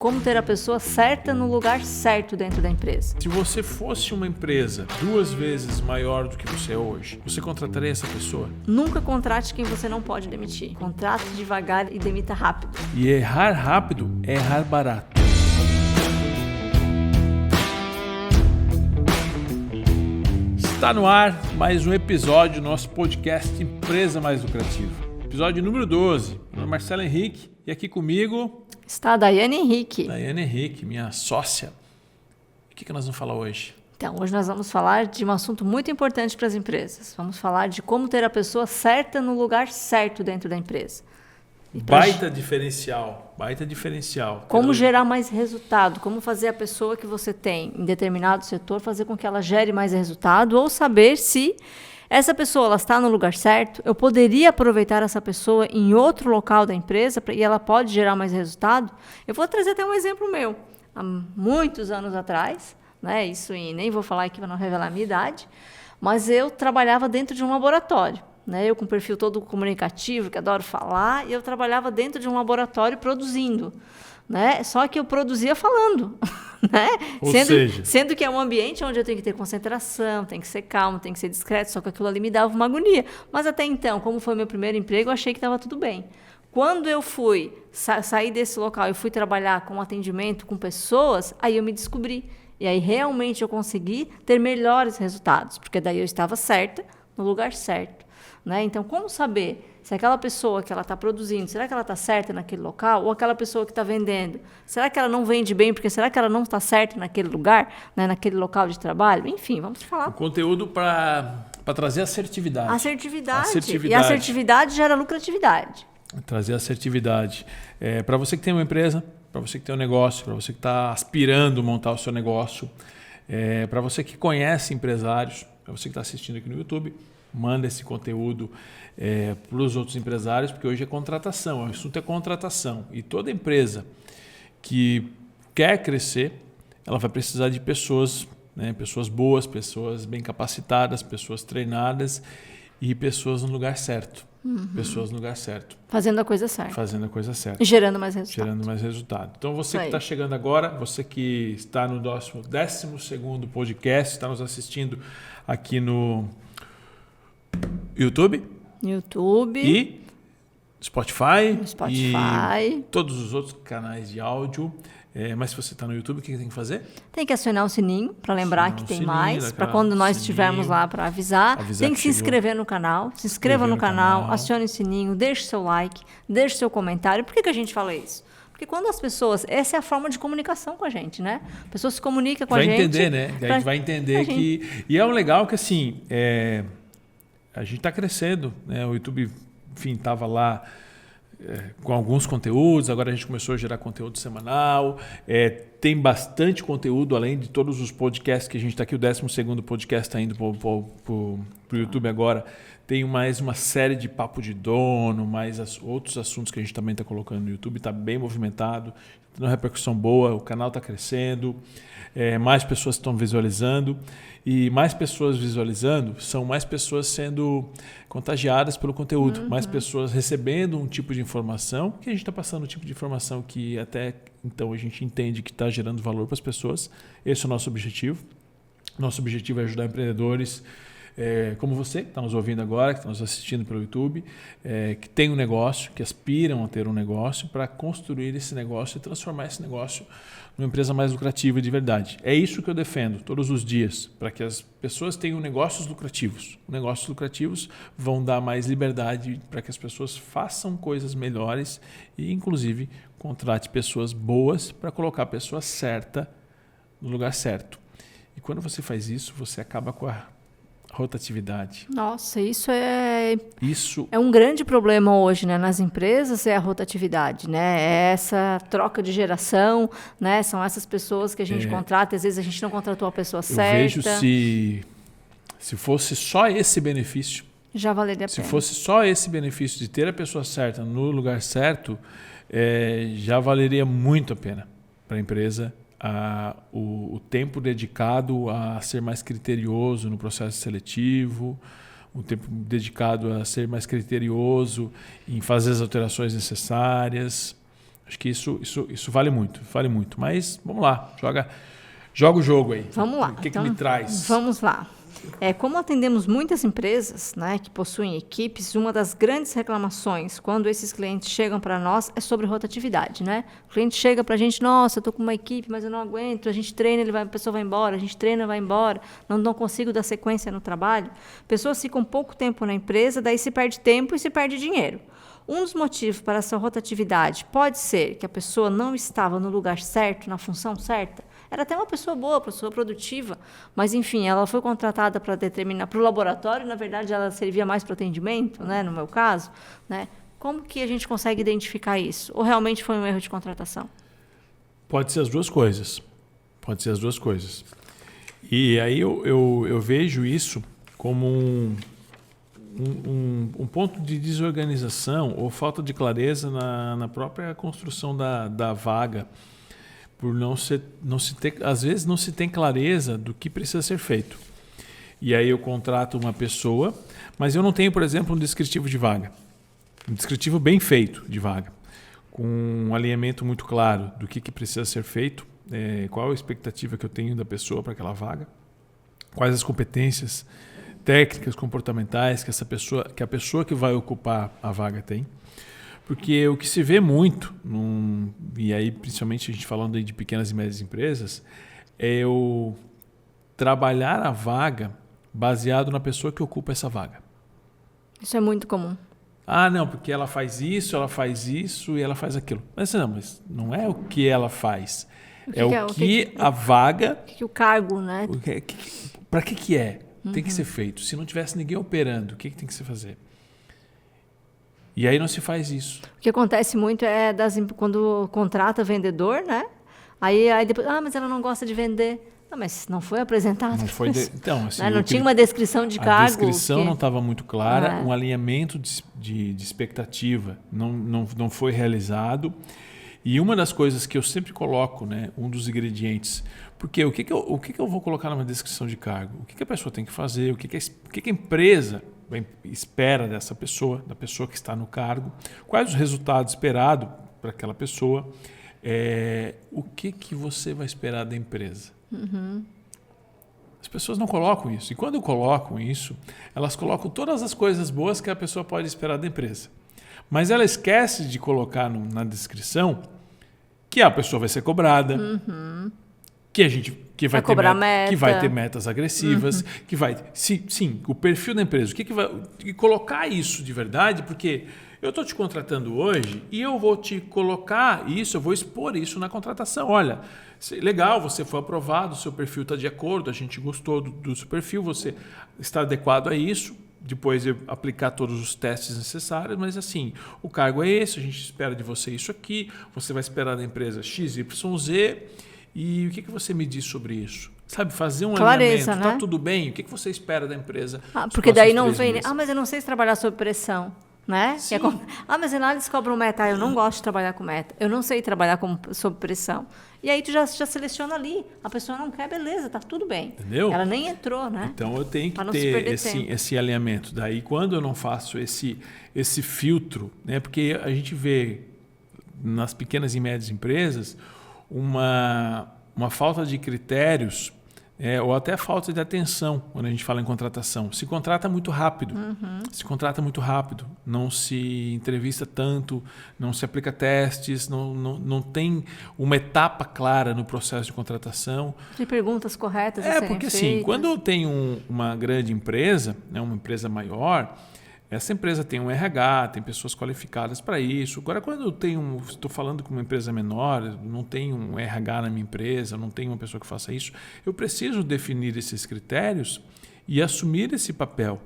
Como ter a pessoa certa no lugar certo dentro da empresa. Se você fosse uma empresa 2 vezes maior do que você é hoje, você contrataria essa pessoa? Nunca contrate quem você não pode demitir. Contrate devagar e demita rápido. E errar rápido é errar barato. Está no ar mais um episódio do nosso podcast Empresa Mais Lucrativa. Episódio número 12. Meu nome é Marcelo Henrique e aqui comigo está a Daiane Henrique. Daiane Henrique, minha sócia. O que nós vamos falar hoje? Então, hoje nós vamos falar de um assunto muito importante para as empresas. Vamos falar de como ter a pessoa certa no lugar certo dentro da empresa. Baita diferencial. Como gerar mais resultado, como fazer a pessoa que você tem em determinado setor, fazer com que ela gere mais resultado, ou saber se essa pessoa ela está no lugar certo, eu poderia aproveitar essa pessoa em outro local da empresa e ela pode gerar mais resultado. Eu vou trazer até um exemplo meu. Há muitos anos atrás, né, isso e nem vou falar aqui para não revelar a minha idade, mas eu trabalhava dentro de um laboratório. Né, eu com um perfil todo comunicativo, que adoro falar, e eu trabalhava dentro de um laboratório produzindo. Né? Só que eu produzia falando. Né? Sendo que é um ambiente onde eu tenho que ter concentração, tem que ser calmo, tem que ser discreto, só que aquilo ali me dava uma agonia. Mas até então, como foi meu primeiro emprego, eu achei que estava tudo bem. Quando eu fui sair desse local e fui trabalhar com atendimento com pessoas, aí eu me descobri. E aí realmente eu consegui ter melhores resultados, porque daí eu estava certa, no lugar certo. Né? Então, como saber se aquela pessoa que ela está produzindo, será que ela está certa naquele local? Ou aquela pessoa que está vendendo, será que ela não vende bem porque será que ela não está certa naquele lugar, né? Naquele local de trabalho? Enfim, vamos falar. O conteúdo para trazer assertividade. Assertividade. E a assertividade gera lucratividade. Trazer assertividade. Para você que tem uma empresa, para você que tem um negócio, para você que está aspirando a montar o seu negócio, para você que conhece empresários, para você que está assistindo aqui no YouTube, manda esse conteúdo para os outros empresários, porque hoje é contratação, o assunto é contratação. E toda empresa que quer crescer, ela vai precisar de pessoas, né? Pessoas boas, pessoas bem capacitadas, pessoas treinadas e pessoas no lugar certo. Pessoas no lugar certo. Fazendo a coisa certa. E gerando mais resultado. Então, você que está chegando agora, você que está no nosso 12º podcast, está nos assistindo aqui no YouTube e Spotify e todos os outros canais de áudio. Mas se você está no YouTube, o que tem que fazer? Tem que acionar o sininho para lembrar que tem mais, para quando nós estivermos lá para avisar. Tem que se inscrever no canal, se inscreva no canal, acione o sininho, deixe seu like, deixe seu comentário. Por que a gente fala isso? Porque quando as pessoas... Essa é a forma de comunicação com a gente, né? A pessoa se comunica com a gente... Vai entender, né? A gente vai entender que... E é um legal que, assim... A gente está crescendo, né? O YouTube, enfim, estava lá com alguns conteúdos, agora a gente começou a gerar conteúdo semanal, tem bastante conteúdo, além de todos os podcasts que a gente está aqui, o 12º podcast está indo para o YouTube agora, tem mais uma série de papo de dono, mais outros assuntos que a gente também está colocando no YouTube, está bem movimentado, tem uma repercussão boa, o canal está crescendo, mais pessoas estão visualizando, e mais pessoas visualizando são mais pessoas sendo contagiadas pelo conteúdo, mais pessoas recebendo um tipo de informação, que a gente está passando um tipo de informação que até então a gente entende que está gerando valor para as pessoas. Esse é o nosso objetivo. Nosso objetivo é ajudar empreendedores como você, que está nos ouvindo agora, que está nos assistindo pelo YouTube, que tem um negócio, que aspiram a ter um negócio, para construir esse negócio e transformar esse negócio numa empresa mais lucrativa de verdade. É isso que eu defendo todos os dias, para que as pessoas tenham negócios lucrativos. Negócios lucrativos vão dar mais liberdade para que as pessoas façam coisas melhores e, inclusive, contrate pessoas boas para colocar a pessoa certa no lugar certo. E quando você faz isso, você acaba com a rotatividade. Nossa, isso é um grande problema hoje, né? Nas empresas é a rotatividade, né? É essa troca de geração, né? São essas pessoas que a gente contrata, às vezes a gente não contratou a pessoa certa. Eu vejo se fosse só esse benefício, já valeria a pena. Se fosse só esse benefício de ter a pessoa certa no lugar certo, já valeria muito a pena para a empresa. O tempo dedicado a ser mais criterioso no processo seletivo, o tempo dedicado a ser mais criterioso em fazer as alterações necessárias, Acho que isso vale muito, vale muito. Mas vamos lá, joga o jogo aí. Vamos lá. O que me traz? Vamos lá. Como atendemos muitas empresas, né, que possuem equipes, uma das grandes reclamações quando esses clientes chegam para nós é sobre rotatividade, né? O cliente chega para a gente, nossa, eu estou com uma equipe, mas eu não aguento, a gente treina, a pessoa vai embora, a gente treina, vai embora, não consigo dar sequência no trabalho. Pessoas ficam pouco tempo na empresa, daí se perde tempo e se perde dinheiro. Um dos motivos para essa rotatividade pode ser que a pessoa não estava no lugar certo, na função certa. Era até uma pessoa boa, pessoa produtiva, mas, enfim, ela foi contratada para o laboratório, na verdade, ela servia mais para o atendimento, né, no meu caso. Né? Como que a gente consegue identificar isso? Ou realmente foi um erro de contratação? Pode ser as duas coisas. E aí eu vejo isso como um ponto de desorganização ou falta de clareza na própria construção da vaga, por às vezes não se tem clareza do que precisa ser feito. E aí eu contrato uma pessoa, mas eu não tenho, por exemplo, um descritivo de vaga. Um descritivo bem feito de vaga, com um alinhamento muito claro do que precisa ser feito, qual a expectativa que eu tenho da pessoa para aquela vaga, quais as competências técnicas, comportamentais que a pessoa que vai ocupar a vaga tem. Porque o que se vê muito, e aí principalmente a gente falando aí de pequenas e médias empresas, é o trabalhar a vaga baseado na pessoa que ocupa essa vaga. Isso é muito comum. Ah, não, porque ela faz isso e ela faz aquilo. Mas não é o que ela faz. A vaga... O que o cargo, né? Para que é? Tem que ser feito. Se não tivesse ninguém operando, o que tem que se fazer? E aí não se faz isso. O que acontece muito é quando contrata vendedor, né? Aí depois, mas ela não gosta de vender. Não, mas não foi apresentado. Não foi. Então, assim, não tinha uma descrição de cargo. A descrição não estava muito clara, um alinhamento de expectativa não foi realizado. E uma das coisas que eu sempre coloco, né, um dos ingredientes, porque o que eu vou colocar numa descrição de cargo? O que a pessoa tem que fazer? O que a empresa espera dessa pessoa, da pessoa que está no cargo? Quais os resultados esperados para aquela pessoa? O que você vai esperar da empresa? As pessoas não colocam isso. E quando colocam isso, elas colocam todas as coisas boas que a pessoa pode esperar da empresa. Mas ela esquece de colocar na descrição que a pessoa vai ser cobrada, que vai ter meta. Que vai ter metas agressivas, que vai... Sim, o perfil da empresa. E colocar isso de verdade, porque eu estou te contratando hoje e eu vou te colocar isso, eu vou expor isso na contratação. Olha, legal, você foi aprovado, o seu perfil está de acordo, a gente gostou do seu perfil, você está adequado a isso. Depois de aplicar todos os testes necessários, mas assim, o cargo é esse, a gente espera de você isso aqui, você vai esperar da empresa XYZ, e o que você me diz sobre isso? Sabe, fazer um clareza, alinhamento, né? Tá tudo bem? O que você espera da empresa? Porque daí não vem, mas eu não sei se trabalhar sob pressão. Né? Sim. Mas lá eles cobram meta. Eu não gosto de trabalhar com meta. Eu não sei trabalhar sob pressão. E aí tu já seleciona ali. A pessoa não quer, beleza, tá tudo bem. Entendeu? Ela nem entrou, né? Então eu tenho que ter esse alinhamento. Daí quando eu não faço esse filtro, né? Porque a gente vê nas pequenas e médias empresas uma falta de critérios, ou até falta de atenção quando a gente fala em contratação. Se contrata muito rápido. Não se entrevista tanto, não se aplica testes, não tem uma etapa clara no processo de contratação. Tem perguntas corretas a serem porque feitas. Assim, quando eu tenho uma grande empresa, né, uma empresa maior, essa empresa tem um RH, tem pessoas qualificadas para isso. Agora, quando eu estou falando com uma empresa menor, não tenho um RH na minha empresa, não tenho uma pessoa que faça isso, eu preciso definir esses critérios e assumir esse papel.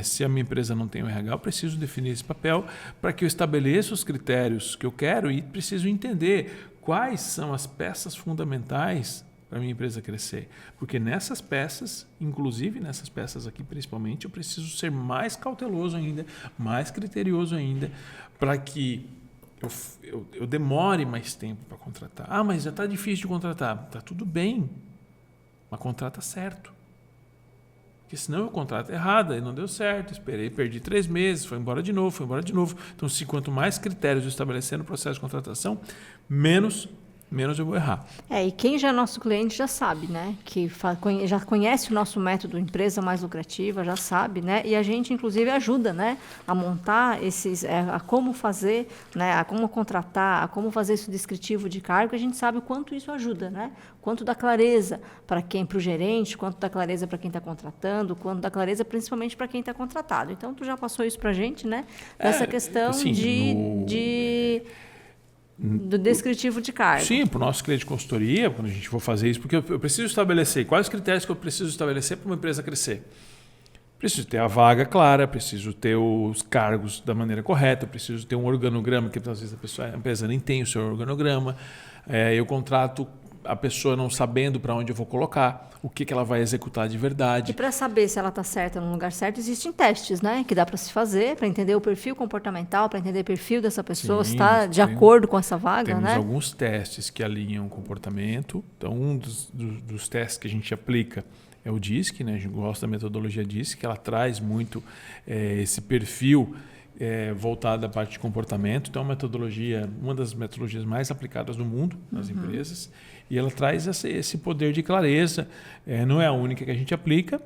Se a minha empresa não tem um RH, eu preciso definir esse papel para que eu estabeleça os critérios que eu quero e preciso entender quais são as peças fundamentais para a minha empresa crescer. Porque nessas peças, inclusive nessas peças aqui principalmente, eu preciso ser mais cauteloso ainda, mais criterioso ainda, para que eu demore mais tempo para contratar. Mas já está difícil de contratar. Está tudo bem, mas contrata certo. Porque senão eu contrato errado, aí não deu certo, esperei, perdi 3 meses, foi embora de novo. Então, quanto mais critérios eu estabelecer no processo de contratação, menos eu vou errar. E quem já é nosso cliente já sabe, né? Que já conhece o nosso método empresa mais lucrativa, já sabe, né? E a gente, inclusive, ajuda, né? A montar a como fazer, né? A como contratar, a como fazer esse descritivo de cargo, a gente sabe o quanto isso ajuda, né? Quanto dá clareza para o gerente, quanto dá clareza para quem está contratando, quanto dá clareza principalmente para quem está contratado. Então, tu já passou isso para a gente, né? Essa questão assim, do descritivo de cargo. Sim, para o nosso cliente de consultoria, quando a gente for fazer isso, porque eu preciso estabelecer quais os critérios que eu preciso estabelecer para uma empresa crescer. Preciso ter a vaga clara, preciso ter os cargos da maneira correta, preciso ter um organograma, que às vezes a empresa nem tem o seu organograma. Eu contrato a pessoa não sabendo para onde eu vou colocar, o que ela vai executar de verdade. E para saber se ela está certa no lugar certo, existem testes, né? Que dá para se fazer, para entender o perfil comportamental, para entender o perfil dessa pessoa, se está de acordo com essa vaga, temos né? alguns testes que alinham o comportamento. Então, um dos testes que a gente aplica é o DISC, né? A gente gosta da metodologia DISC, que ela traz muito esse perfil voltado à parte de comportamento. Então, uma das metodologias mais aplicadas no mundo nas empresas. E ela traz esse poder de clareza. Não é a única que a gente aplica,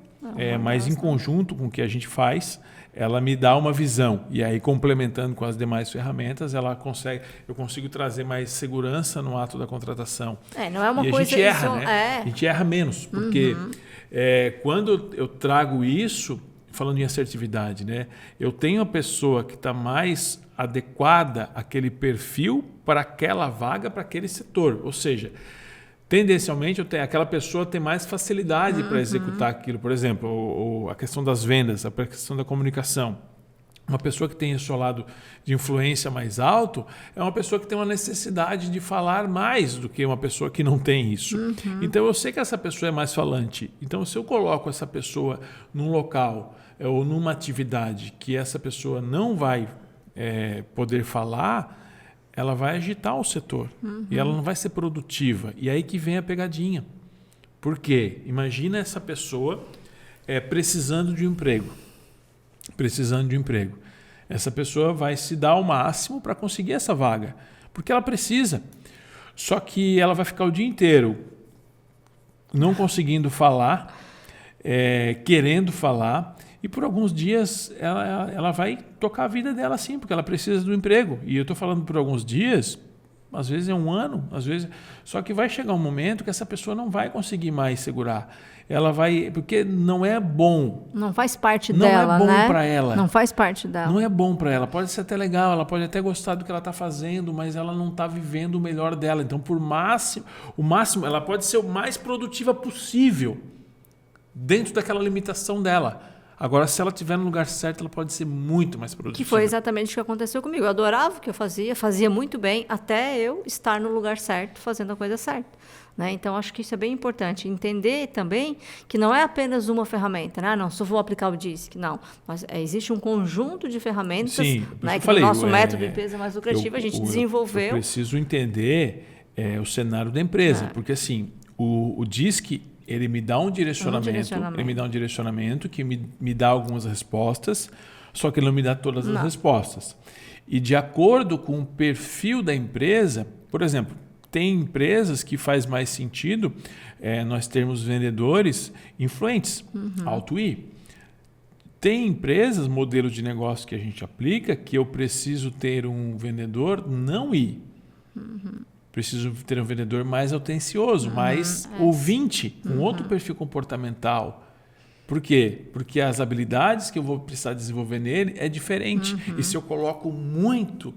mas em conjunto com o que a gente faz, ela me dá uma visão. E aí, complementando com as demais ferramentas, eu consigo trazer mais segurança no ato da contratação. Não é uma e coisa... A gente erra, né? A gente erra menos, porque quando eu trago isso, falando em assertividade, né? Eu tenho a pessoa que está mais adequada àquele perfil para aquela vaga, para aquele setor. Ou seja, tendencialmente, aquela pessoa tem mais facilidade para executar aquilo. Por exemplo, a questão das vendas, a questão da comunicação. Uma pessoa que tem o seu lado de influência mais alto é uma pessoa que tem uma necessidade de falar mais do que uma pessoa que não tem isso. Então, eu sei que essa pessoa é mais falante. Então, se eu coloco essa pessoa num local ou numa atividade que essa pessoa não vai poder falar, ela vai agitar o setor e ela não vai ser produtiva. E aí que vem a pegadinha. Por quê? Imagina essa pessoa precisando de um emprego. Essa pessoa vai se dar ao máximo para conseguir essa vaga, porque ela precisa. Só que ela vai ficar o dia inteiro não conseguindo falar, querendo falar, e por alguns dias ela vai tocar a vida dela sim, porque ela precisa do emprego. E eu estou falando por alguns dias, às vezes é um ano, às vezes... Só que vai chegar um momento que essa pessoa não vai conseguir mais segurar. Ela vai... Porque não é bom. Não faz parte dela, né? Não é bom para ela. Não faz parte dela. Não é bom para ela. Pode ser até legal, ela pode até gostar do que ela está fazendo, mas ela não está vivendo o melhor dela. Então, o máximo, ela pode ser o mais produtiva possível dentro daquela limitação dela. Agora, se ela estiver no lugar certo, ela pode ser muito mais produtiva. Que foi exatamente o que aconteceu comigo. Eu adorava o que eu fazia muito bem, até eu estar no lugar certo, fazendo a coisa certa. Né? Então, acho que isso é bem importante. Entender também que não é apenas uma ferramenta, né? Não, só vou aplicar o DISC. Não, mas existe um conjunto de ferramentas. Sim, né? Que no nosso método de empresa mais lucrativa, a gente desenvolveu. Eu preciso entender o cenário da empresa, porque assim, o DISC... Ele me dá um direcionamento que me dá algumas respostas, só que ele não me dá todas as respostas. E de acordo com o perfil da empresa, por exemplo, tem empresas que faz mais sentido nós termos vendedores influentes, alto I. Tem empresas, modelos de negócio que a gente aplica, que eu preciso ter um vendedor não I. Preciso ter um vendedor mais atencioso, mais ouvinte, um outro perfil comportamental. Por quê? Porque as habilidades que eu vou precisar desenvolver nele é diferente. E se eu coloco muito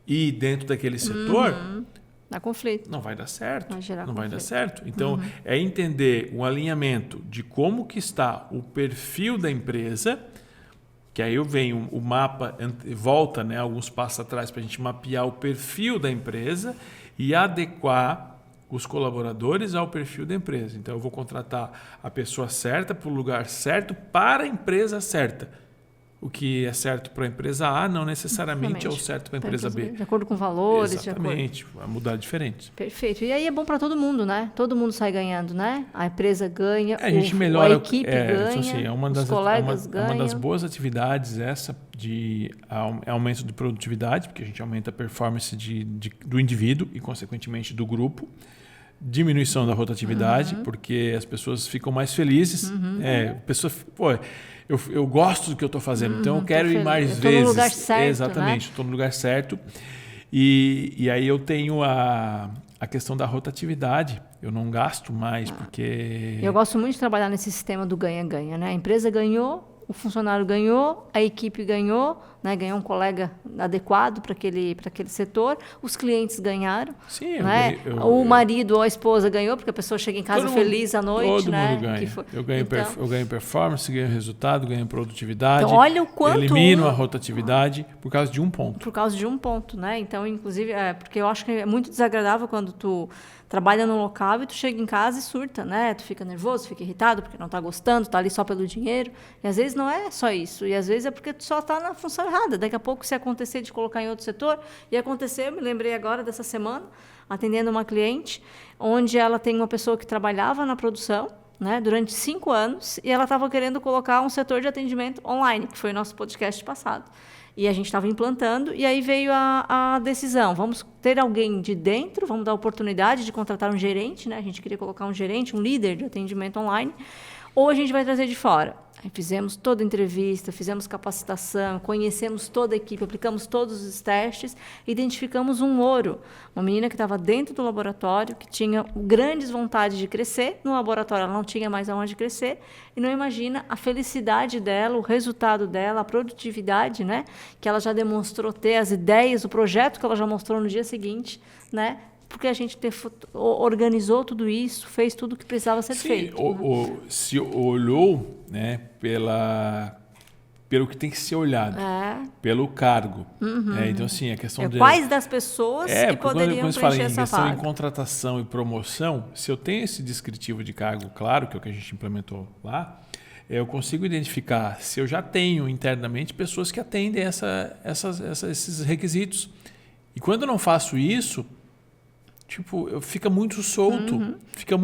I dentro daquele setor, dá conflito. Não vai dar certo. Vai dar certo. Então, é entender o alinhamento de como que está o perfil da empresa, que aí eu venho, o mapa volta, né, alguns passos atrás para a gente mapear o perfil da empresa e adequar os colaboradores ao perfil da empresa. Então, eu vou contratar a pessoa certa para o lugar certo, para a empresa certa. o que é certo para a empresa A não necessariamente é o certo para a empresa B. De acordo com valores. Exatamente, vai mudar diferente. Perfeito. E aí é bom para todo mundo, né? Todo mundo sai ganhando, né? A empresa ganha, a gente melhora, a equipe ganha, então, assim, os colegas ganham. É uma das boas atividades essa de aumento de produtividade, porque a gente aumenta a performance do indivíduo e, consequentemente, do grupo. Diminuição da rotatividade, porque as pessoas ficam mais felizes. Eu gosto do que eu estou fazendo, então eu quero ir mais vezes. Estou no lugar certo. Exatamente, estou no lugar certo. E aí eu tenho a questão da rotatividade. Eu não gasto mais, porque... Eu gosto muito de trabalhar nesse sistema do ganha-ganha, né? A empresa ganhou, o funcionário ganhou, a equipe ganhou, né? Ganhou um colega adequado para aquele setor, os clientes ganharam. Sim, né? O marido ou a esposa ganhou, porque a pessoa chega em casa feliz à noite. Todo mundo ganha. Eu ganho performance, ganho resultado, ganho produtividade. Então, olha o quanto... Elimino a rotatividade por causa de um ponto. Por causa de um ponto, né? Então, inclusive, porque eu acho que é muito desagradável quando tu trabalha num local e tu chega em casa e surta, né? Tu fica nervoso, fica irritado porque não está gostando, está ali só pelo dinheiro. E às vezes não é só isso. E às vezes é porque tu só está na função errada. Daqui a pouco, se acontecer de colocar em outro setor, e aconteceu, eu me lembrei agora dessa semana, atendendo uma cliente, onde ela tem uma pessoa que trabalhava na produção, né, durante 5 anos, e ela estava querendo colocar um setor de atendimento online, que foi o nosso podcast passado. E a gente estava implantando, e aí veio a decisão, vamos ter alguém de dentro, vamos dar a oportunidade de contratar um gerente, né? A gente queria colocar um gerente, um líder de atendimento online, ou a gente vai trazer de fora. Aí fizemos toda a entrevista, fizemos capacitação, conhecemos toda a equipe, aplicamos todos os testes, identificamos um ouro. Uma menina que estava dentro do laboratório, que tinha grandes vontades de crescer. No laboratório ela não tinha mais aonde crescer. E não imagina a felicidade dela, o resultado dela, a produtividade, né? Que ela já demonstrou ter, as ideias, o projeto que ela já mostrou no dia seguinte, né? Porque a gente organizou tudo isso, fez tudo o que precisava ser feito. Se olhou, né, pelo que tem que ser olhado, pelo cargo. Então, assim, a questão de... Quais das pessoas que poderiam quando preencher fala em essa questão vaga? Em contratação e promoção, se eu tenho esse descritivo de cargo claro, que é o que a gente implementou lá, eu consigo identificar se eu já tenho internamente pessoas que atendem esses requisitos. E quando eu não faço isso... fica muito solto, fica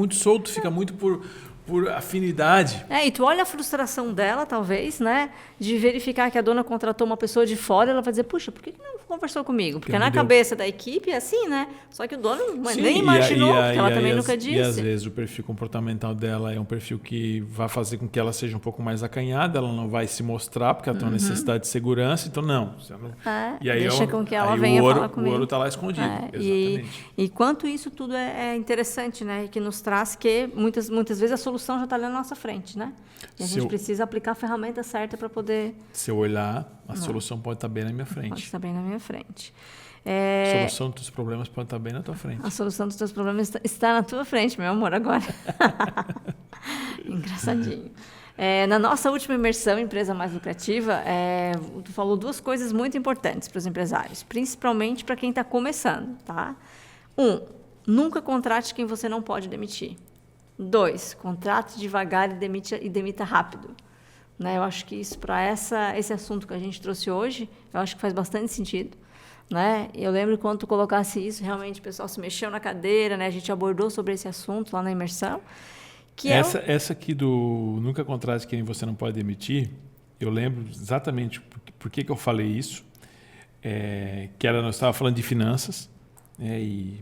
muito por afinidade. E tu olha a frustração dela, talvez, né? De verificar que a dona contratou uma pessoa de fora, ela vai dizer, puxa, por que não conversou comigo? Porque na cabeça da equipe é assim, né? Só que o dono nem imaginou, porque ela também nunca disse. E às vezes o perfil comportamental dela é um perfil que vai fazer com que ela seja um pouco mais acanhada, ela não vai se mostrar, porque ela tem uma necessidade de segurança, então não. E aí deixa com que ela venha falar comigo. O ouro está lá escondido, exatamente. E quanto isso tudo é interessante, né? E que nos traz que muitas vezes a solução já está ali na nossa frente, né? E a gente precisa aplicar a ferramenta certa para poder... Se eu olhar, a solução pode estar bem na minha frente. Pode estar bem na minha frente. A solução dos teus problemas pode estar bem na tua frente. A solução dos teus problemas está na tua frente, meu amor, agora. Engraçadinho. Na nossa última imersão, Empresa Mais Lucrativa, tu falou 2 coisas muito importantes para os empresários, principalmente para quem está começando, tá? 1, nunca contrate quem você não pode demitir. 2, contrate devagar e demita rápido. Né? Eu acho que isso, para esse assunto que a gente trouxe hoje, eu acho que faz bastante sentido. Né? Eu lembro quando tu colocasse isso, realmente o pessoal se mexeu na cadeira, né? A gente abordou sobre esse assunto lá na imersão. Essa aqui do nunca contrate quem você não pode demitir, eu lembro exatamente por que eu falei isso, nós estávamos falando de finanças, e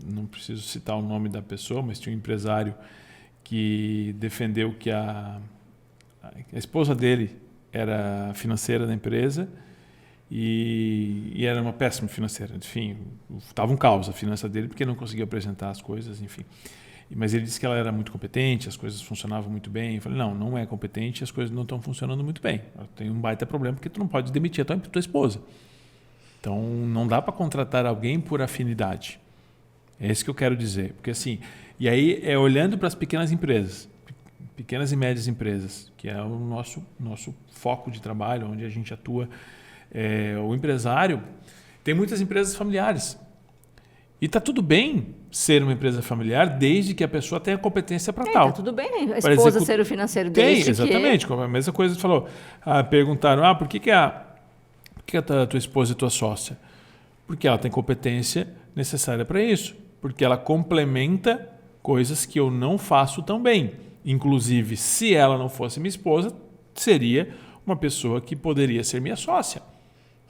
não preciso citar o nome da pessoa, mas tinha um empresário que defendeu que a esposa dele era financeira da empresa e era uma péssima financeira. Enfim, estava um caos a finança dele porque não conseguia apresentar as coisas, enfim. Mas ele disse que ela era muito competente, as coisas funcionavam muito bem. Eu falei, não é competente, as coisas não estão funcionando muito bem. Tem um baita problema porque tu não pode demitir a tua esposa. Então, não dá para contratar alguém por afinidade. É isso que eu quero dizer. Porque assim, e aí olhando para as pequenas empresas, pequenas e médias empresas, que é o nosso foco de trabalho, onde a gente atua. O empresário tem muitas empresas familiares. E está tudo bem ser uma empresa familiar desde que a pessoa tenha competência para tal. Está tudo bem a esposa ser o financeiro desde que... Exatamente. A mesma coisa que você falou. Perguntaram, por que a tua esposa é tua sócia? Porque ela tem competência necessária para isso. Porque ela complementa coisas que eu não faço tão bem. Inclusive, se ela não fosse minha esposa, seria uma pessoa que poderia ser minha sócia.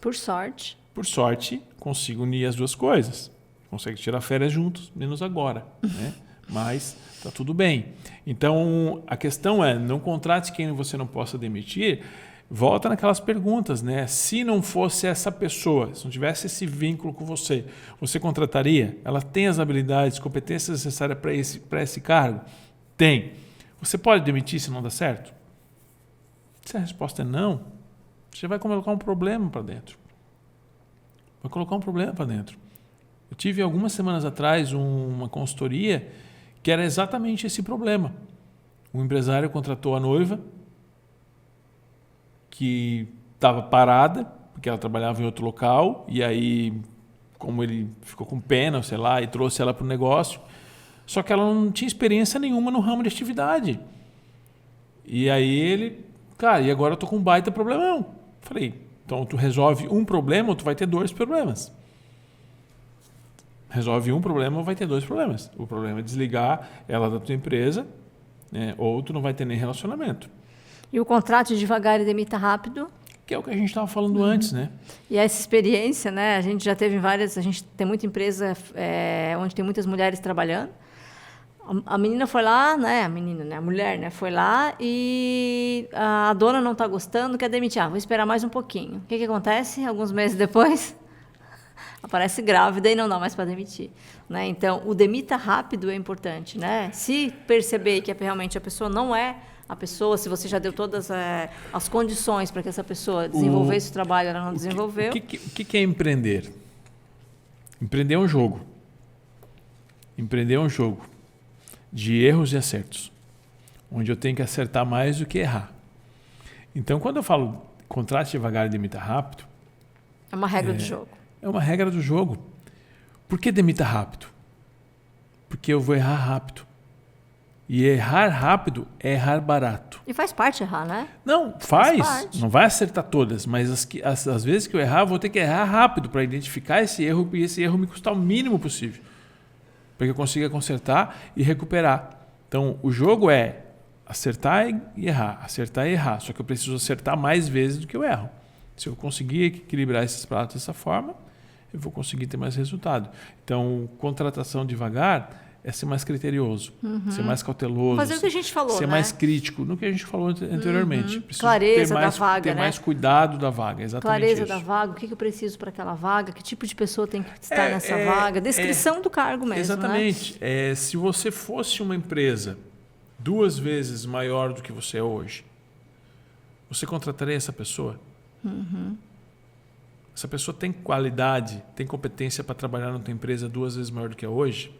Por sorte. Por sorte, consigo unir as duas coisas. Consegue tirar férias juntos, menos agora. Né? Mas está tudo bem. Então, a questão é, não contrate quem você não possa demitir. Volta naquelas perguntas, né? Se não fosse essa pessoa, se não tivesse esse vínculo com você, você contrataria? Ela tem as habilidades, competências necessárias para esse cargo? Tem. Você pode demitir se não dá certo? Se a resposta é não, você vai colocar um problema para dentro. Vai colocar um problema para dentro. Eu tive algumas semanas atrás uma consultoria que era exatamente esse problema. Um empresário contratou a noiva que estava parada, porque ela trabalhava em outro local, e aí, como ele ficou com pena, sei lá, e trouxe ela para o negócio, só que ela não tinha experiência nenhuma no ramo de atividade. E aí ele, e agora eu estou com um baita problemão. Falei, então tu resolve um problema ou tu vai ter 2 problemas. Resolve um problema ou vai ter 2 problemas. O problema é desligar ela da tua empresa, né, ou tu não vai ter nem relacionamento. E o contrato devagar e demita rápido? Que é o que a gente estava falando antes, né? E essa experiência, né? A gente já teve a gente tem muita empresa onde tem muitas mulheres trabalhando. A menina foi lá, né? A mulher, né? Foi lá e a dona não está gostando, quer demitir. Vou esperar mais um pouquinho. O que acontece? Alguns meses depois, aparece grávida e não dá mais para demitir. Né? Então, o demita rápido é importante, né? Se perceber que realmente a pessoa não é a pessoa, se você já deu todas as condições para que essa pessoa desenvolvesse o trabalho, ela não desenvolveu. O que é empreender? Empreender é um jogo. Empreender é um jogo de erros e acertos, onde eu tenho que acertar mais do que errar. Então, quando eu falo contrate devagar e demita rápido... É uma regra do jogo. É uma regra do jogo. Por que demita rápido? Porque eu vou errar rápido. E errar rápido é errar barato. E faz parte errar, né? Não, faz. Não vai acertar todas, mas as vezes que eu errar, eu vou ter que errar rápido para identificar esse erro e esse erro me custar o mínimo possível. Para que eu consiga consertar e recuperar. Então, o jogo é acertar e errar, acertar e errar. Só que eu preciso acertar mais vezes do que eu erro. Se eu conseguir equilibrar esses pratos dessa forma, eu vou conseguir ter mais resultado. Então, contratação devagar é ser mais criterioso, ser mais cauteloso. Fazer o que a gente falou, ser mais crítico no que a gente falou anteriormente. Clareza da vaga, ter mais cuidado da vaga, exatamente clareza isso. da vaga, o que eu preciso para aquela vaga, que tipo de pessoa tem que estar nessa vaga, descrição do cargo mesmo. Exatamente. Né? Se você fosse uma empresa 2 vezes maior do que você é hoje, você contrataria essa pessoa? Essa pessoa tem qualidade, tem competência para trabalhar na tua empresa 2 vezes maior do que é hoje?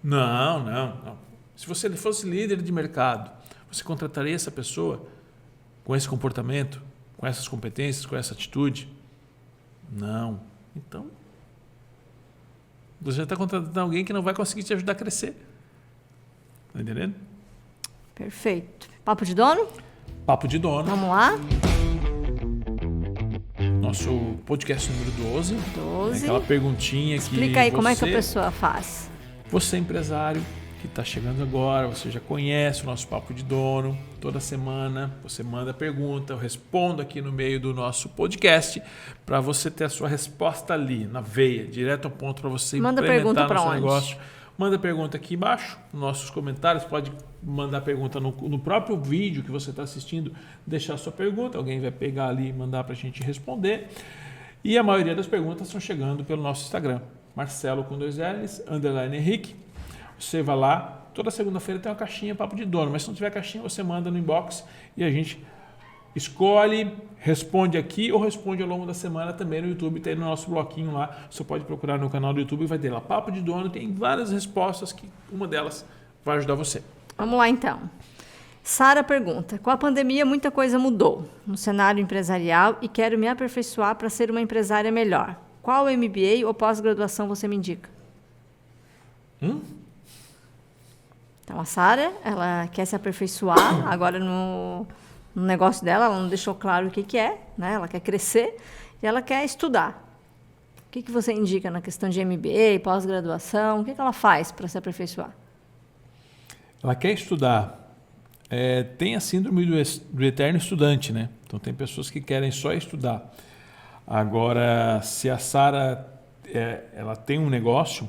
Não. Se você fosse líder de mercado, você contrataria essa pessoa com esse comportamento, com essas competências, com essa atitude? Não. Então, você já está contratando alguém que não vai conseguir te ajudar a crescer. Está entendendo? Perfeito. Papo de dono? Papo de dono. Vamos lá? Nosso podcast número 12. Aquela perguntinha que explica aí como é que a pessoa faz. Você, empresário que está chegando agora, você já conhece o nosso Papo de Dono. Toda semana você manda pergunta, eu respondo aqui no meio do nosso podcast para você ter a sua resposta ali, na veia, direto ao ponto para você implementar no seu negócio. Manda pergunta aqui embaixo, nos nossos comentários. Pode mandar pergunta no próprio vídeo que você está assistindo, deixar a sua pergunta. Alguém vai pegar ali e mandar para a gente responder. E a maioria das perguntas estão chegando pelo nosso Instagram. Marcelo com 2 L's, _Henrique. Você vai lá, toda segunda-feira tem uma caixinha Papo de Dono, mas se não tiver caixinha, você manda no inbox e a gente escolhe, responde aqui ou responde ao longo da semana também no YouTube, tem no nosso bloquinho lá, você pode procurar no canal do YouTube e vai ter lá Papo de Dono, tem várias respostas que uma delas vai ajudar você. Vamos lá então. Sara pergunta, com a pandemia muita coisa mudou no cenário empresarial e quero me aperfeiçoar para ser uma empresária melhor. Qual MBA ou pós-graduação você me indica? Então, a Sara, ela quer se aperfeiçoar. Agora, no negócio dela, ela não deixou claro o que é, né? Ela quer crescer e ela quer estudar. O que você indica na questão de MBA, pós-graduação? O que ela faz para se aperfeiçoar? Ela quer estudar. Tem a síndrome do eterno estudante, né? Então, tem pessoas que querem só estudar. Agora, se a Sara ela tem um negócio,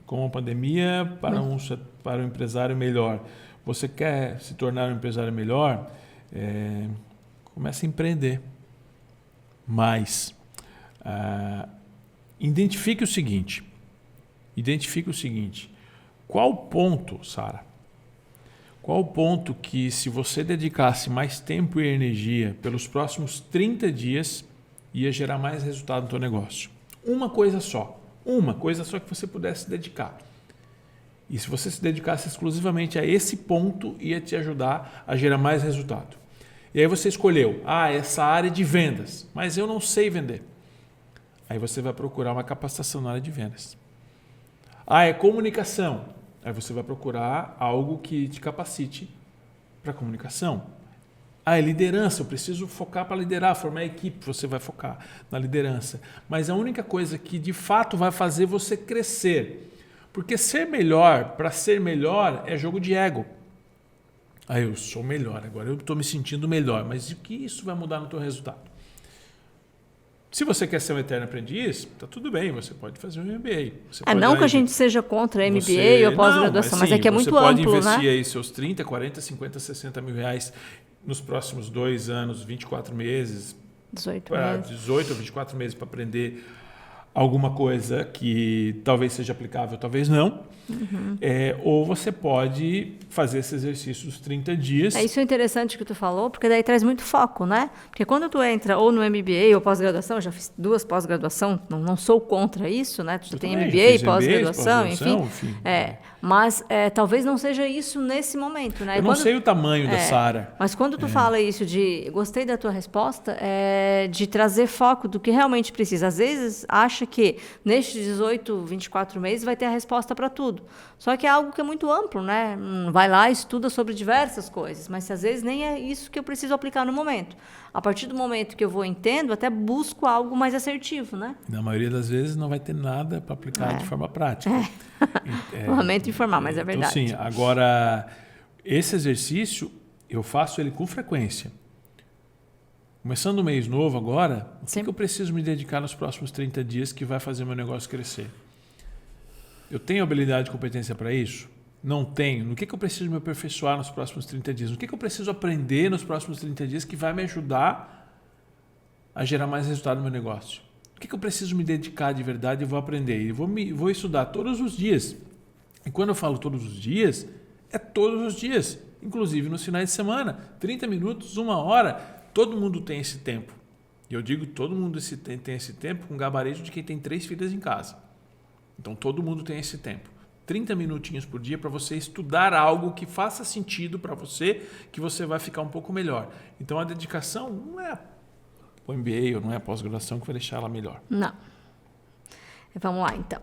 com a pandemia, para um empresário melhor, você quer se tornar um empresário melhor, comece a empreender mais. Identifique o seguinte, qual o ponto, Sara? Qual o ponto que, se você dedicasse mais tempo e energia pelos próximos 30 dias, ia gerar mais resultado no teu negócio? Uma coisa só que você pudesse dedicar. E se você se dedicasse exclusivamente a esse ponto, ia te ajudar a gerar mais resultado. E aí você escolheu, essa área de vendas, mas eu não sei vender. Aí você vai procurar uma capacitação na área de vendas. É comunicação. Aí você vai procurar algo que te capacite para comunicação. É liderança, eu preciso focar para liderar, formar equipe, você vai focar na liderança. Mas a única coisa que de fato vai fazer você crescer, porque ser melhor, para ser melhor, é jogo de ego. Eu sou melhor, agora eu estou me sentindo melhor, mas o que isso vai mudar no teu resultado? Se você quer ser um eterno aprendiz, tá tudo bem, você pode fazer um MBA. Não que a gente seja contra MBA ou pós-graduação, mas é que é muito amplo, né? Você pode investir aí seus 30, 40, 50, 60 mil reais nos próximos 2 anos, 24 meses, 18 ou 24 meses para aprender alguma coisa que talvez seja aplicável, talvez não. Ou você pode fazer esse exercício dos 30 dias. Isso é interessante que tu falou, porque daí traz muito foco, né? Porque quando tu entra ou no MBA ou pós-graduação, eu já fiz 2 pós-graduação, não sou contra isso, né? Tu já tem MBA e pós-graduação, enfim. Mas talvez não seja isso nesse momento, né? Eu não sei o tamanho da Sara. Mas quando tu fala isso gostei da tua resposta, de trazer foco do que realmente precisa. Às vezes acha que nestes 18, 24 meses vai ter a resposta para tudo. Só que é algo que é muito amplo, né? Vai lá, estuda sobre diversas coisas, mas às vezes nem é isso que eu preciso aplicar no momento. A partir do momento que eu vou entendo, até busco algo mais assertivo, né? Na maioria das vezes não vai ter nada para aplicar de forma prática. Lamento informar, mas é verdade. Então, sim, agora, esse exercício, eu faço ele com frequência. Começando o mês novo agora, o que eu preciso me dedicar nos próximos 30 dias que vai fazer meu negócio crescer? Eu tenho habilidade e competência para isso? Não tenho. No que eu preciso me aperfeiçoar nos próximos 30 dias? O que eu preciso aprender nos próximos 30 dias que vai me ajudar a gerar mais resultado no meu negócio? O que eu preciso me dedicar de verdade e vou aprender? E vou estudar todos os dias. E quando eu falo todos os dias, é todos os dias. Inclusive nos finais de semana. 30 minutos, 1 hora. Todo mundo tem esse tempo. E eu digo todo mundo tem esse tempo com gabarito de quem tem 3 filhas em casa. Então, todo mundo tem esse tempo. 30 minutinhos por dia para você estudar algo que faça sentido para você, que você vai ficar um pouco melhor. Então, a dedicação não é o MBA ou não é a pós-graduação que vai deixar ela melhor. Não. Vamos lá, então.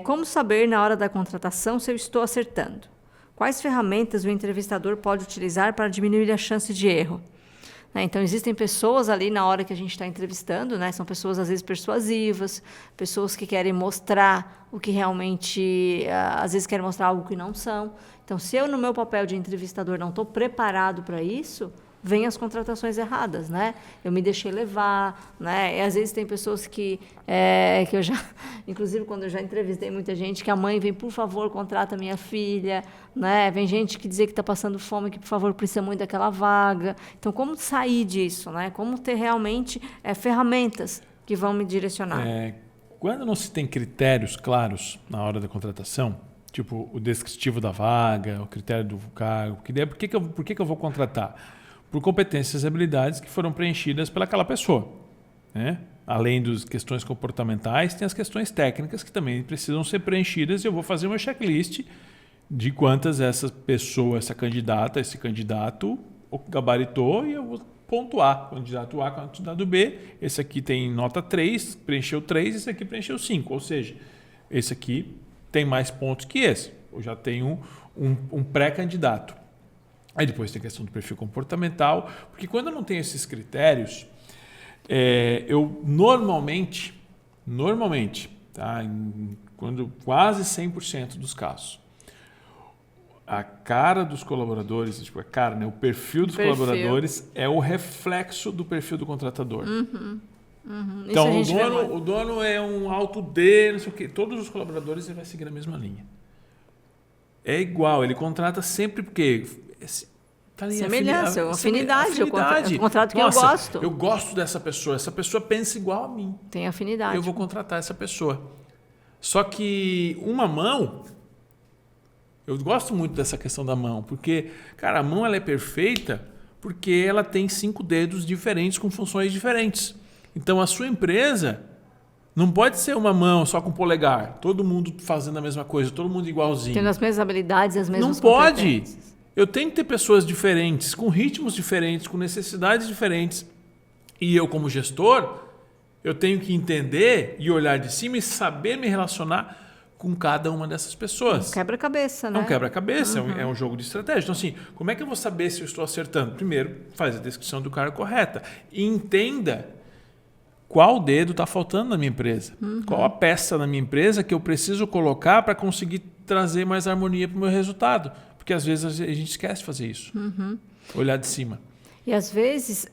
Como saber, na hora da contratação, se eu estou acertando? Quais ferramentas o entrevistador pode utilizar para diminuir a chance de erro? Então, existem pessoas ali na hora que a gente está entrevistando, né? São pessoas, às vezes, persuasivas, pessoas que querem mostrar o que realmente... às vezes, querem mostrar algo que não são. Então, se eu, no meu papel de entrevistador, não estou preparado para isso, vem as contratações erradas, né? Eu me deixei levar, né? E, às vezes, tem pessoas que eu já... Inclusive, quando eu já entrevistei muita gente, que a mãe vem, por favor, contrata minha filha, né? Vem gente que dizer que está passando fome, que, por favor, precisa muito daquela vaga. Então, como sair disso, né? Como ter realmente ferramentas que vão me direcionar? Quando não se tem critérios claros na hora da contratação, tipo o descritivo da vaga, o critério do cargo, por que eu vou contratar? Por competências e habilidades que foram preenchidas pelaquela pessoa, né? Além das questões comportamentais, tem as questões técnicas que também precisam ser preenchidas e eu vou fazer uma checklist de quantas essa pessoa, esse candidato gabaritou e eu vou pontuar. Candidato A, candidato B, esse aqui tem nota 3, preencheu 3, esse aqui preencheu 5. Ou seja, esse aqui tem mais pontos que esse. Eu já tenho um pré-candidato. Aí depois tem a questão do perfil comportamental, porque quando eu não tenho esses critérios, eu normalmente, tá, quando quase 100% dos casos, a cara dos colaboradores, tipo, a cara, né, o perfil dos colaboradores é o reflexo do perfil do contratador. Então, o dono é um alto D, não sei o quê. Todos os colaboradores ele vai seguir a mesma linha. É igual, ele contrata sempre porque... Tá ali, semelhança, afinidade. Eu contrato quem eu gosto. Eu gosto dessa pessoa. Essa pessoa pensa igual a mim. Tem afinidade. Eu vou contratar essa pessoa. Só que uma mão... Eu gosto muito dessa questão da mão, porque, cara, a mão ela é perfeita porque ela tem 5 dedos diferentes com funções diferentes. Então, a sua empresa não pode ser uma mão só com polegar, todo mundo fazendo a mesma coisa, todo mundo igualzinho. Tendo as mesmas habilidades e as mesmas competências. Não pode. Eu tenho que ter pessoas diferentes, com ritmos diferentes, com necessidades diferentes. E eu, como gestor, eu tenho que entender e olhar de cima e saber me relacionar com cada uma dessas pessoas. É um quebra-cabeça, né? É um quebra-cabeça, é um jogo de estratégia. Então, assim, como é que eu vou saber se eu estou acertando? Primeiro, faz a descrição do cara correta. E entenda qual dedo está faltando na minha empresa. Qual a peça na minha empresa que eu preciso colocar para conseguir trazer mais harmonia para o meu resultado. Porque, às vezes, a gente esquece de fazer isso. Olhar de cima. E, às vezes,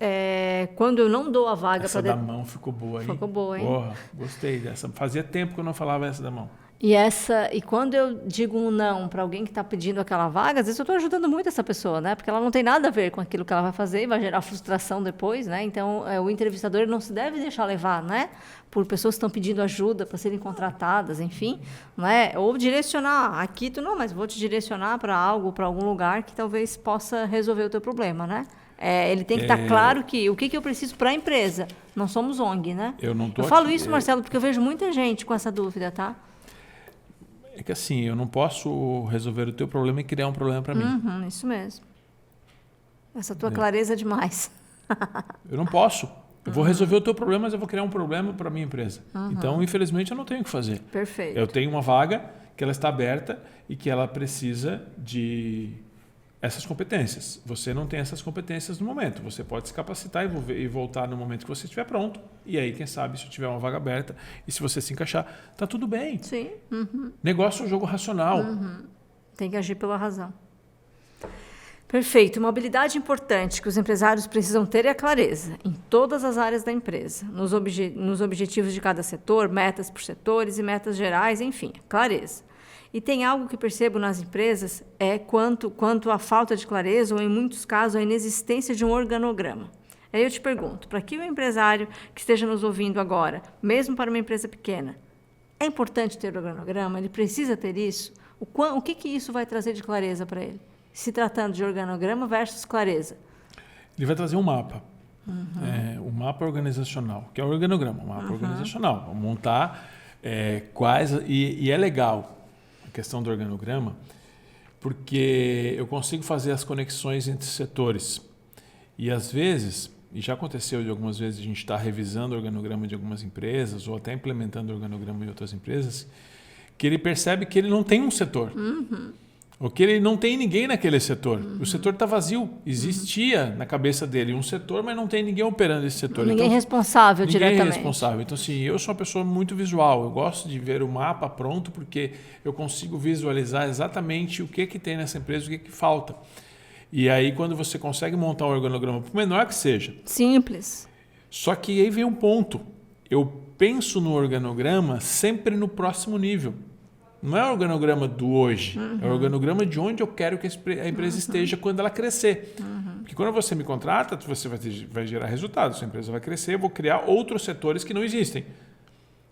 quando eu não dou a vaga... Essa da mão ficou boa, hein? Ficou boa, hein? Porra, gostei dessa. Fazia tempo que eu não falava essa da mão. E quando eu digo um não para alguém que está pedindo aquela vaga, às vezes eu estou ajudando muito essa pessoa, né? Porque ela não tem nada a ver com aquilo que ela vai fazer e vai gerar frustração depois, né? Então, o entrevistador não se deve deixar levar, né? Por pessoas que estão pedindo ajuda para serem contratadas, enfim, né? Ou direcionar. Aqui tu não, mas vou te direcionar para algo, para algum lugar que talvez possa resolver o teu problema, né? Ele tem que estar claro que o que eu preciso para a empresa. Não somos ONG, né? Eu falo isso, Marcelo, porque eu vejo muita gente com essa dúvida, tá? É que assim, eu não posso resolver o teu problema e criar um problema para mim. Isso mesmo. Essa tua clareza é demais. Eu não posso. Eu vou resolver o teu problema, mas eu vou criar um problema para a minha empresa. Então, infelizmente, eu não tenho o que fazer. Perfeito. Eu tenho uma vaga que ela está aberta e que ela precisa de essas competências. Você não tem essas competências no momento. Você pode se capacitar e voltar no momento que você estiver pronto. E aí, quem sabe, se tiver uma vaga aberta e se você se encaixar, tá tudo bem. Sim. Negócio é um jogo racional. Tem que agir pela razão. Perfeito. Uma habilidade importante que os empresários precisam ter é a clareza em todas as áreas da empresa, nos objetivos de cada setor, metas por setores e metas gerais, enfim, clareza. E tem algo que percebo nas empresas quanto à falta de clareza ou, em muitos casos, a inexistência de um organograma. Aí eu te pergunto, para que o empresário que esteja nos ouvindo agora, mesmo para uma empresa pequena, é importante ter organograma? Ele precisa ter isso? O que isso vai trazer de clareza para ele? Se tratando de organograma versus clareza. Ele vai trazer um mapa. Um mapa organizacional, que é o organograma, um mapa organizacional. Vamos montar quais... E é legal a questão do organograma, porque eu consigo fazer as conexões entre setores. E às vezes, e já aconteceu de algumas vezes, a gente está revisando o organograma de algumas empresas ou até implementando o organograma em outras empresas, que ele percebe que ele não tem um setor. Ou que ele não tem ninguém naquele setor. O setor está vazio. Existia na cabeça dele um setor, mas não tem ninguém operando esse setor. Ninguém responsável diretamente. Ninguém responsável. Então, assim, eu sou uma pessoa muito visual. Eu gosto de ver o mapa pronto porque eu consigo visualizar exatamente o que tem nessa empresa, o que falta. E aí, quando você consegue montar um organograma, por menor que seja... Simples. Só que aí vem um ponto. Eu penso no organograma sempre no próximo nível. Não é o organograma do hoje, é o organograma de onde eu quero que a empresa esteja quando ela crescer. Porque quando você me contrata, você vai gerar resultados, sua empresa vai crescer, eu vou criar outros setores que não existem,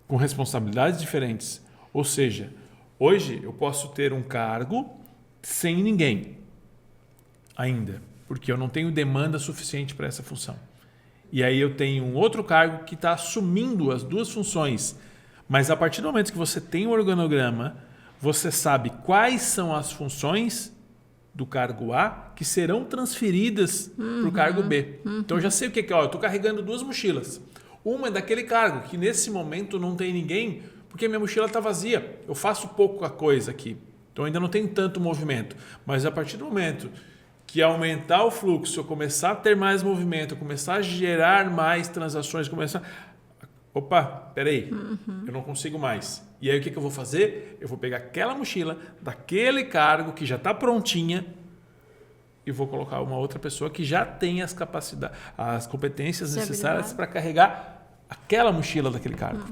com responsabilidades diferentes. Ou seja, hoje eu posso ter um cargo sem ninguém ainda, porque eu não tenho demanda suficiente para essa função. E aí eu tenho um outro cargo que está assumindo as duas funções. Mas a partir do momento que você tem o organograma, você sabe quais são as funções do cargo A que serão transferidas para o cargo B. Então eu já sei o que é. Eu estou carregando 2 mochilas. Uma é daquele cargo que nesse momento não tem ninguém, porque minha mochila está vazia. Eu faço pouca coisa aqui. Então ainda não tem tanto movimento. Mas a partir do momento que aumentar o fluxo, eu começar a ter mais movimento, eu começar a gerar mais transações, Opa, peraí, eu não consigo mais. E aí o que eu vou fazer? Eu vou pegar aquela mochila daquele cargo que já está prontinha e vou colocar uma outra pessoa que já tem as capacidades, as competências necessárias para carregar aquela mochila daquele cargo.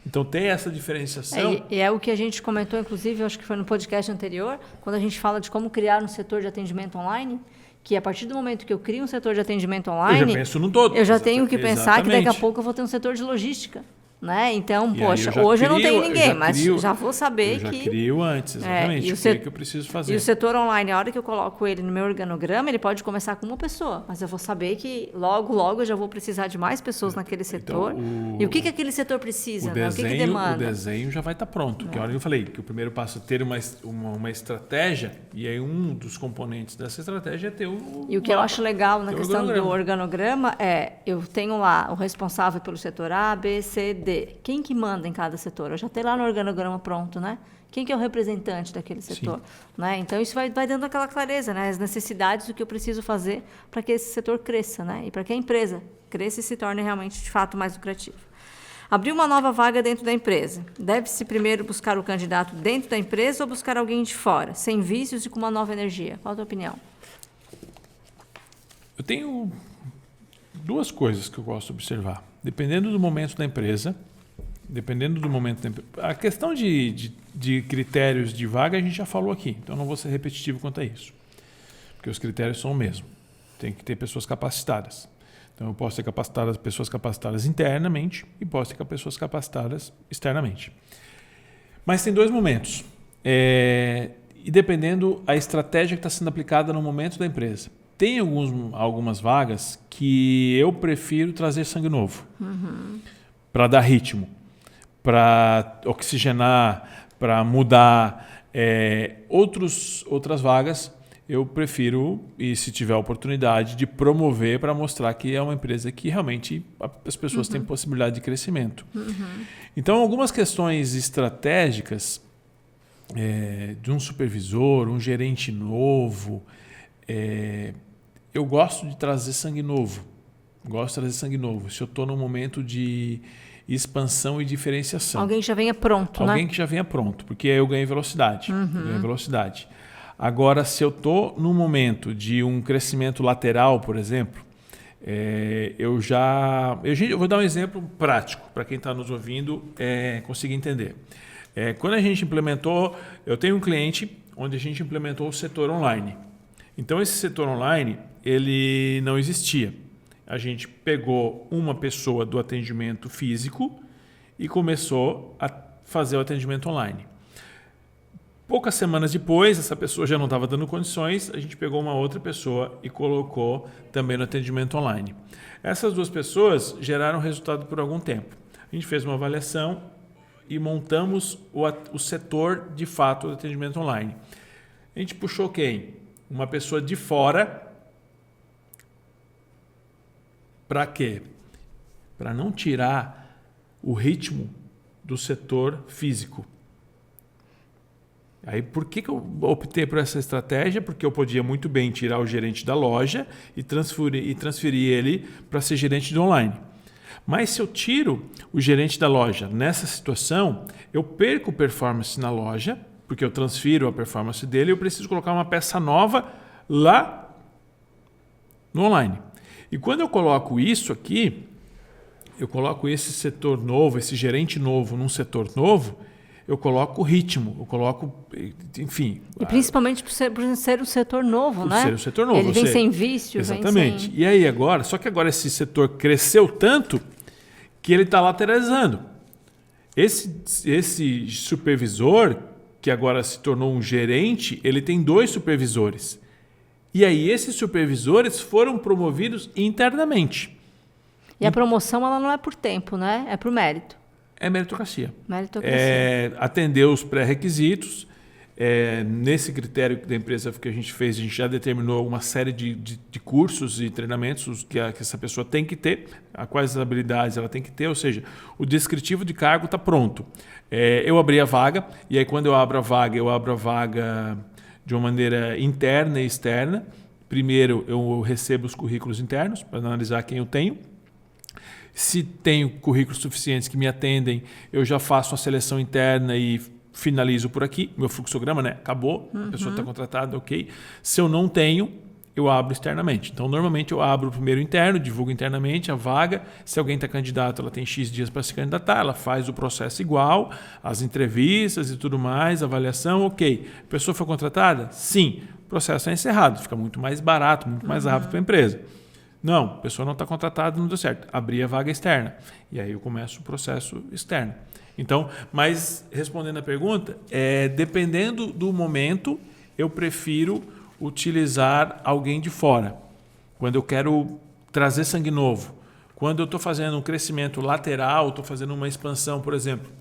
Então tem essa diferenciação. E é o que a gente comentou, inclusive, acho que foi no podcast anterior, quando a gente fala de como criar um setor de atendimento online, que a partir do momento que eu crio um setor de atendimento online, eu já penso no todo. Eu já tenho que pensar que daqui a pouco eu vou ter um setor de logística. Né? Então, hoje eu não tenho ninguém, mas já vou saber eu já crio antes, exatamente, o que eu preciso fazer. E o setor online, a hora que eu coloco ele no meu organograma, ele pode começar com uma pessoa, mas eu vou saber que logo eu já vou precisar de mais pessoas naquele setor. E o que aquele setor precisa? O que demanda? O desenho já vai estar pronto. Que a hora que eu falei que o primeiro passo é ter uma estratégia, e aí um dos componentes dessa estratégia é ter E o que eu acho legal na questão do organograma é, eu tenho lá o responsável pelo setor A, B, C, D. Quem que manda em cada setor? Eu já tenho lá no organograma pronto, né? Quem que é o representante daquele setor? Né? Então, isso vai dando aquela clareza, né? As necessidades do que eu preciso fazer para que esse setor cresça, né? E para que a empresa cresça e se torne realmente, de fato, mais lucrativa. Abrir uma nova vaga dentro da empresa. Deve-se primeiro buscar o candidato dentro da empresa ou buscar alguém de fora, sem vícios e com uma nova energia? Qual a tua opinião? Eu tenho duas coisas que eu gosto de observar. Dependendo do momento da empresa, a questão de critérios de vaga a gente já falou aqui, então não vou ser repetitivo quanto a isso, porque os critérios são o mesmo. Tem que ter pessoas capacitadas. Então eu posso ter pessoas capacitadas internamente e posso ter pessoas capacitadas externamente. Mas tem dois momentos, e dependendo a estratégia que está sendo aplicada no momento da empresa. Tem algumas vagas que eu prefiro trazer sangue novo para dar ritmo, para oxigenar, para mudar. Outras vagas eu prefiro, e se tiver oportunidade, de promover para mostrar que é uma empresa que realmente as pessoas têm possibilidade de crescimento. Então, algumas questões estratégicas de um supervisor, um gerente novo, eu gosto de trazer sangue novo. Se eu estou num momento de expansão e diferenciação. Alguém que já venha pronto, Alguém que já venha pronto, porque aí eu ganho velocidade. Agora, se eu estou num momento de um crescimento lateral, por exemplo, eu vou dar um exemplo prático para quem está nos ouvindo conseguir entender. Quando a gente implementou, eu tenho um cliente onde a gente implementou o setor online. Então, esse setor online, ele não existia. A gente pegou uma pessoa do atendimento físico e começou a fazer o atendimento online. Poucas semanas depois, essa pessoa já não estava dando condições, a gente pegou uma outra pessoa e colocou também no atendimento online. Essas duas pessoas geraram resultado por algum tempo. A gente fez uma avaliação e montamos o setor, de fato, do atendimento online. A gente puxou quem? Uma pessoa de fora. Para quê? Para não tirar o ritmo do setor físico. Aí, por que eu optei por essa estratégia? Porque eu podia muito bem tirar o gerente da loja e transferir ele para ser gerente de online. Mas se eu tiro o gerente da loja nessa situação, eu perco performance na loja, porque eu transfiro a performance dele e eu preciso colocar uma peça nova lá no online. E quando eu coloco isso aqui, eu coloco esse setor novo, esse gerente novo num setor novo, eu coloco ritmo, eu coloco, enfim... E principalmente por ser um setor novo, né? Por ser um setor novo. Ele vem sem vício. Exatamente. E aí agora, só que agora esse setor cresceu tanto que ele está lateralizando. Esse supervisor, que agora se tornou um gerente, ele tem 2 supervisores. E aí esses supervisores foram promovidos internamente. E a promoção ela não é por tempo, né? É por mérito. É meritocracia. Meritocracia. Atender os pré-requisitos, nesse critério da empresa que a gente fez, a gente já determinou uma série de cursos e treinamentos que essa pessoa tem que ter, quais habilidades ela tem que ter, ou seja, o descritivo de cargo está pronto. Eu abri a vaga, e aí quando eu abro a vaga de uma maneira interna e externa. Primeiro, eu recebo os currículos internos para analisar quem eu tenho. Se tenho currículos suficientes que me atendem, eu já faço uma seleção interna e finalizo por aqui. Meu fluxograma, né? Acabou, a pessoa está contratada, ok. Se eu não tenho, eu abro externamente. Então, normalmente eu abro primeiro interno, divulgo internamente a vaga. Se alguém está candidato, ela tem X dias para se candidatar, ela faz o processo igual, as entrevistas e tudo mais, avaliação, ok. A pessoa foi contratada? Sim. O processo é encerrado, fica muito mais barato, muito mais rápido para a empresa. Não, a pessoa não está contratada, não deu certo. Abri a vaga externa. E aí eu começo o processo externo. Então, mas respondendo a pergunta, dependendo do momento, eu prefiro utilizar alguém de fora. Quando eu quero trazer sangue novo, quando eu estou fazendo um crescimento lateral, estou fazendo uma expansão, por exemplo,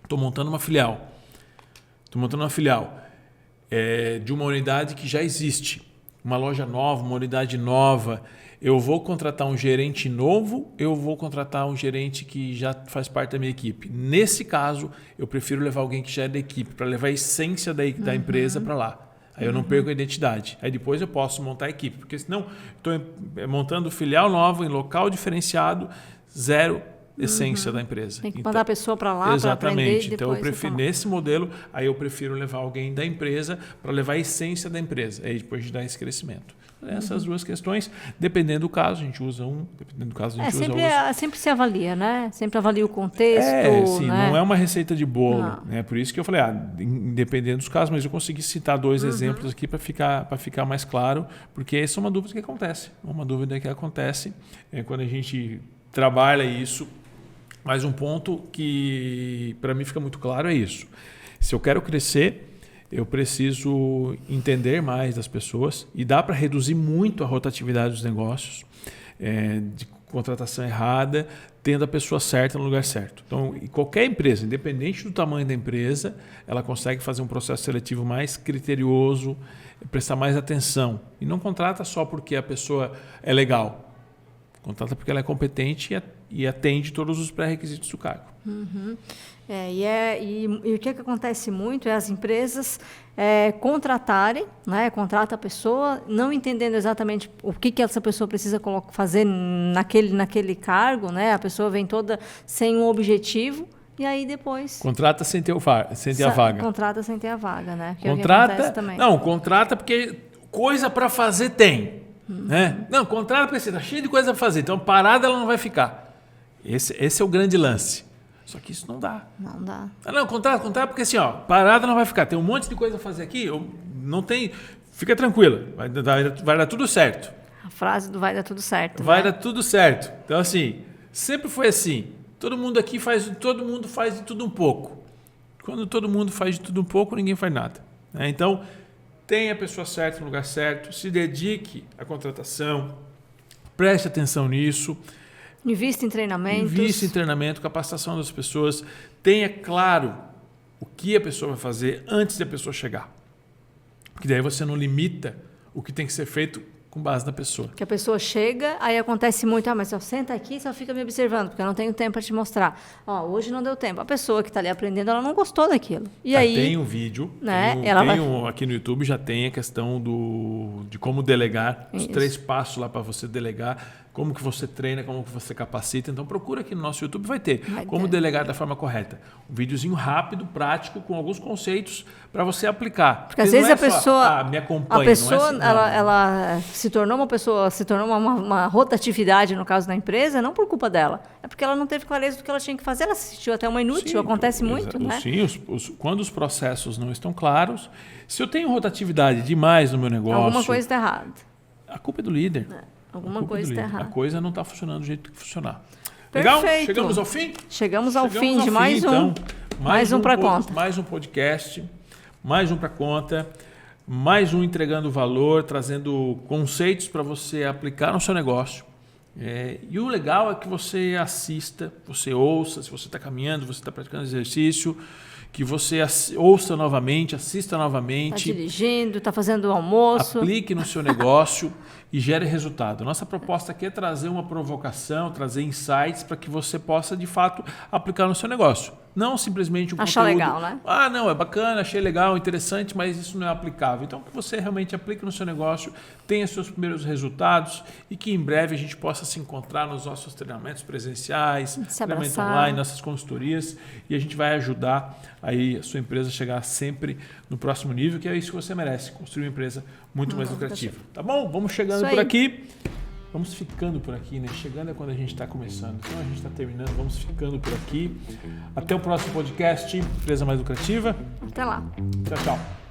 estou montando uma filial. De uma unidade que já existe, uma loja nova, uma unidade nova. Eu vou contratar um gerente novo, eu vou contratar um gerente que já faz parte da minha equipe. Nesse caso, eu prefiro levar alguém que já é da equipe, para levar a essência da empresa para lá. Aí eu não perco a identidade. Aí depois eu posso montar a equipe, porque senão estou montando filial nova em local diferenciado, zero essência da empresa. Tem que mandar a pessoa para lá para aprender. Exatamente. Então eu prefiro, nesse modelo, aí eu prefiro levar alguém da empresa para levar a essência da empresa. Aí depois de dar esse crescimento. Essas duas questões, dependendo do caso, a gente usa um, dependendo do caso, a gente usa outro. Sempre se avalia, né? Sempre avalia o contexto. Sim, né? Não é uma receita de bolo. Né? Por isso que eu falei, independendo dos casos, mas eu consegui citar 2 exemplos aqui para ficar mais claro, porque essa é uma dúvida que acontece. Uma dúvida que acontece quando a gente trabalha isso. Mas um ponto que para mim fica muito claro é isso. Se eu quero crescer, eu preciso entender mais das pessoas e dá para reduzir muito a rotatividade dos negócios, de contratação errada, tendo a pessoa certa no lugar certo. Então, qualquer empresa, independente do tamanho da empresa, ela consegue fazer um processo seletivo mais criterioso, prestar mais atenção. E não contrata só porque a pessoa é legal. Contrata porque ela é competente e atende todos os pré-requisitos do cargo. E o que acontece muito é as empresas contratarem, né? Contrata a pessoa, não entendendo exatamente o que essa pessoa precisa fazer naquele cargo, né? A pessoa vem toda sem um objetivo e aí depois... Contrata sem ter a vaga. Contrata sem ter a vaga, né? Que contrata, é o que acontece também. Não, contrata porque coisa para fazer tem. Né? Não, contrata porque está cheio de coisa para fazer, então parada ela não vai ficar. Esse é o grande lance. Só que isso não dá. Não dá. Não, contrata porque assim, parada não vai ficar. Tem um monte de coisa a fazer aqui, não tem. Fica tranquila, vai dar tudo certo. A frase do vai dar tudo certo. Vai dar tudo certo. Então, assim, sempre foi assim. Todo mundo faz de tudo um pouco. Quando todo mundo faz de tudo um pouco, ninguém faz nada. Né? Então, tenha a pessoa certa no lugar certo, se dedique à contratação, preste atenção nisso. Invista em treinamento, capacitação das pessoas. Tenha claro o que a pessoa vai fazer antes de a pessoa chegar. Porque daí você não limita o que tem que ser feito com base na pessoa. Que a pessoa chega, aí acontece muito, mas só senta aqui e só fica me observando, porque eu não tenho tempo para te mostrar. Hoje não deu tempo. A pessoa que está ali aprendendo, ela não gostou daquilo. E aí, tem um vídeo, né? Aqui no YouTube já tem a questão de como delegar, os 3 passos lá para você delegar, como que você treina, como que você capacita. Então procura aqui no nosso YouTube, vai ter como delegar da forma correta. Um videozinho rápido, prático, com alguns conceitos para você aplicar. Porque às vezes a pessoa me acompanha, a pessoa não é assim, ela se tornou uma rotatividade no caso da empresa, não por culpa dela, é porque ela não teve clareza do que ela tinha que fazer, ela assistiu até uma inútil, acontece muito, né? Sim, quando os processos não estão claros, se eu tenho rotatividade demais no meu negócio, alguma coisa está errada. A culpa é do líder. Alguma coisa está errada. A coisa não está funcionando do jeito que tem que funcionar. Perfeito. Legal? Chegamos ao fim? Chegamos ao fim de mais um. Então, mais um para conta. Mais um podcast, mais um para conta, mais um entregando valor, trazendo conceitos para você aplicar no seu negócio. E o legal é que você assista, você ouça, se você está caminhando, você está praticando exercício, que você ouça novamente, assista novamente. Está dirigindo, está fazendo o almoço. Aplique no seu negócio e gere resultado. Nossa proposta aqui é trazer uma provocação, trazer insights para que você possa, de fato, aplicar no seu negócio. Não simplesmente um Achar conteúdo... legal, né? Ah, não, é bacana, achei legal, interessante, mas isso não é aplicável. Então, que você realmente aplique no seu negócio, tenha seus primeiros resultados e que em breve a gente possa se encontrar nos nossos treinamentos presenciais, treinamento online, nossas consultorias, e a gente vai ajudar aí a sua empresa a chegar sempre no próximo nível, que é isso que você merece, construir uma empresa muito mais lucrativa. Tá bom? Vamos chegando por aqui. Vamos ficando por aqui, né? Chegando é quando a gente está começando. Então a gente está terminando, vamos ficando por aqui. Até o próximo podcast, Empresa Mais Lucrativa. Até lá. Tchau, tchau.